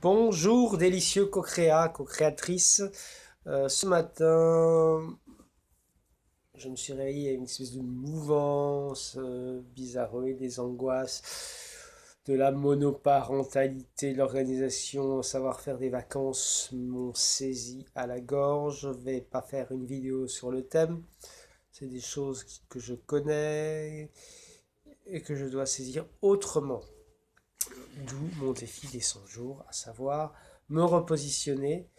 Bonjour délicieux co-créatrice. Ce matin, je me suis réveillé avec une espèce de mouvance bizarroïde, des angoisses, de la monoparentalité, de l'organisation, savoir faire des vacances m'ont saisi à la gorge. Je vais pas faire une vidéo sur le thème. C'est des choses que je connais et que je dois saisir autrement. D'où mon défi des 100 jours, à savoir me repositionner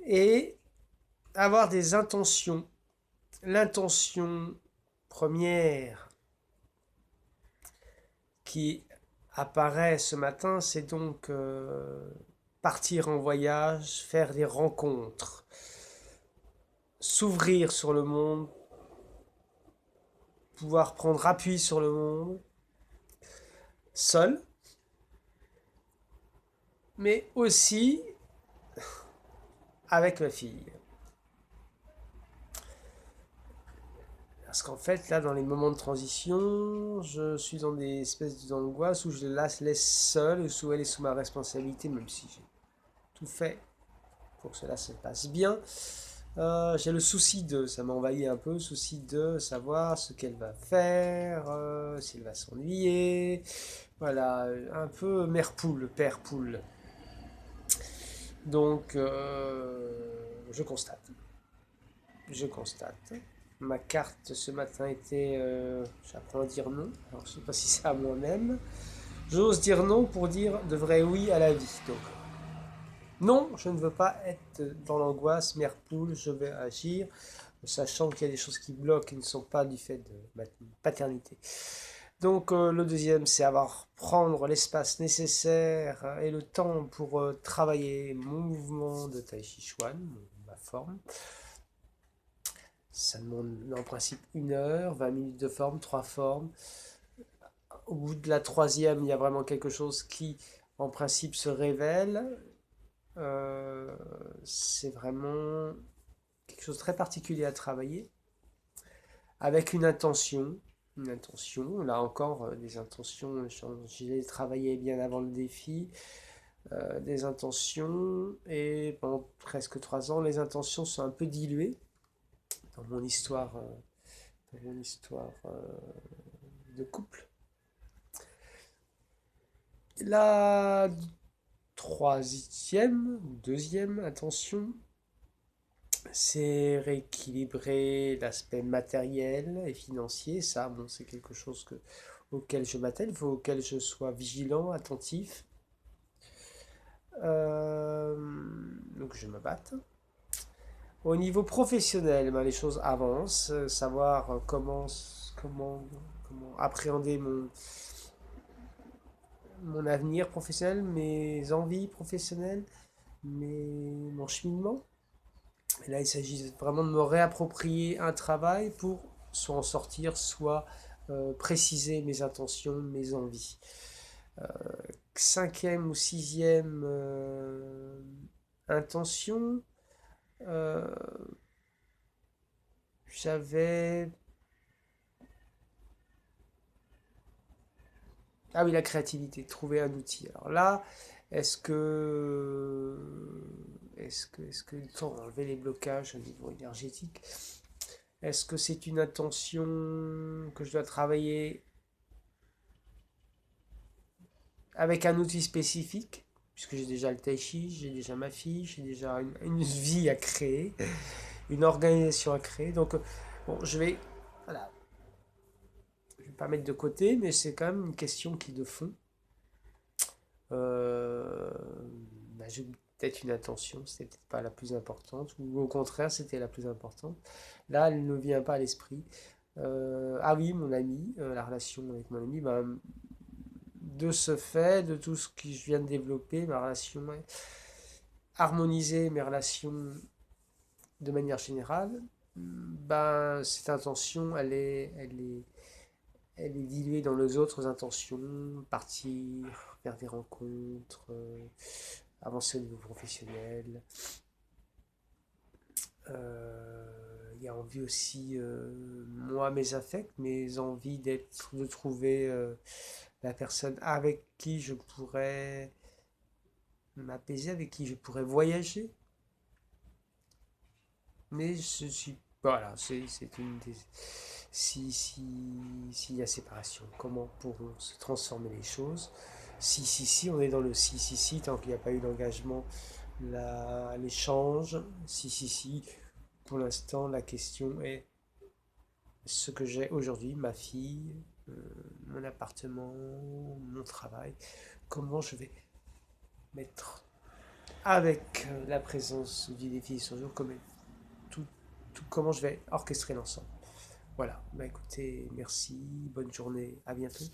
et avoir des intentions. L'intention première qui apparaît ce matin, c'est donc partir en voyage, faire des rencontres, s'ouvrir sur le monde, pouvoir prendre appui sur le monde, seul, mais aussi avec ma fille. Parce qu'en fait, là, dans les moments de transition, je suis dans des espèces d'angoisse où je la laisse seule, où elle est sous ma responsabilité, même si j'ai tout fait pour que cela se passe bien. J'ai le souci de, ça m'envahit un peu, le souci de savoir ce qu'elle va faire, si elle va s'ennuyer. Voilà, un peu mère poule, père poule. Donc, je constate. Je constate. Ma carte ce matin était j'apprends à dire non. Alors, je sais pas si c'est à moi-même. J'ose dire non pour dire de vrai oui à la vie. Donc, non, je ne veux pas être dans l'angoisse, mère poule, je vais agir, sachant qu'il y a des choses qui bloquent qui ne sont pas du fait de ma paternité. Donc le deuxième, c'est avoir prendre l'espace nécessaire et le temps pour travailler mon mouvement de Tai Chi Chuan, ma forme. Ça demande en principe 1 heure, 20 minutes de forme, 3 formes. Au bout de la troisième, il y a vraiment quelque chose qui, en principe, se révèle. Euh, c'est vraiment quelque chose de très particulier à travailler, avec une intention. Une intention, là encore, des intentions, j'ai travaillé bien avant le défi, des intentions, et pendant presque 3 ans, les intentions sont un peu diluées dans mon histoire, de couple. La deuxième intention, c'est rééquilibrer l'aspect matériel et financier. Ça, bon, c'est quelque chose auquel je m'attelle, il faut auquel je sois vigilant, attentif. Euh, donc je me batte. Au niveau professionnel, ben, les choses avancent. Savoir comment appréhender mon avenir professionnel, mes envies professionnelles, mon cheminement. Et là, il s'agit vraiment de me réapproprier un travail pour soit en sortir, soit préciser mes intentions, mes envies. Euh, Cinquième ou sixième intention, euh, j'avais... Ah oui, la créativité, trouver un outil. Alors là, est-ce que... Est-ce que il faut enlever les blocages au niveau énergétique? Est-ce que c'est une intention que je dois travailler avec un outil spécifique, puisque j'ai déjà le tai chi, j'ai déjà ma fille, j'ai déjà une vie à créer, une organisation à créer. Donc, bon, voilà, je vais pas mettre de côté, mais c'est quand même une question qui de fond. Euh, j'ai peut-être une attention, c'était peut-être pas la plus importante, ou au contraire, c'était la plus importante. Là, elle ne vient pas à l'esprit. Ah oui, mon ami, la relation avec mon ami, ben, de ce fait, de tout ce que je viens de développer, ma relation, harmoniser mes relations de manière générale, ben, cette intention, elle est diluée dans les autres intentions, partir, faire des rencontres, avancer au niveau professionnel. Il y a envie aussi, moi, mes affects, mes envies de trouver la personne avec qui je pourrais m'apaiser, avec qui je pourrais voyager. Mais je suis. Voilà, c'est une des. S'il y a séparation, comment pourront se transformer les choses? Si, on est dans le si, tant qu'il n'y a pas eu d'engagement, l'échange, si. Pour l'instant, la question est ce que j'ai aujourd'hui, ma fille, mon appartement, mon travail, comment je vais mettre avec la présence des filles sur jour, tout, comment je vais orchestrer l'ensemble. Voilà, bah écoutez, merci, bonne journée, à bientôt.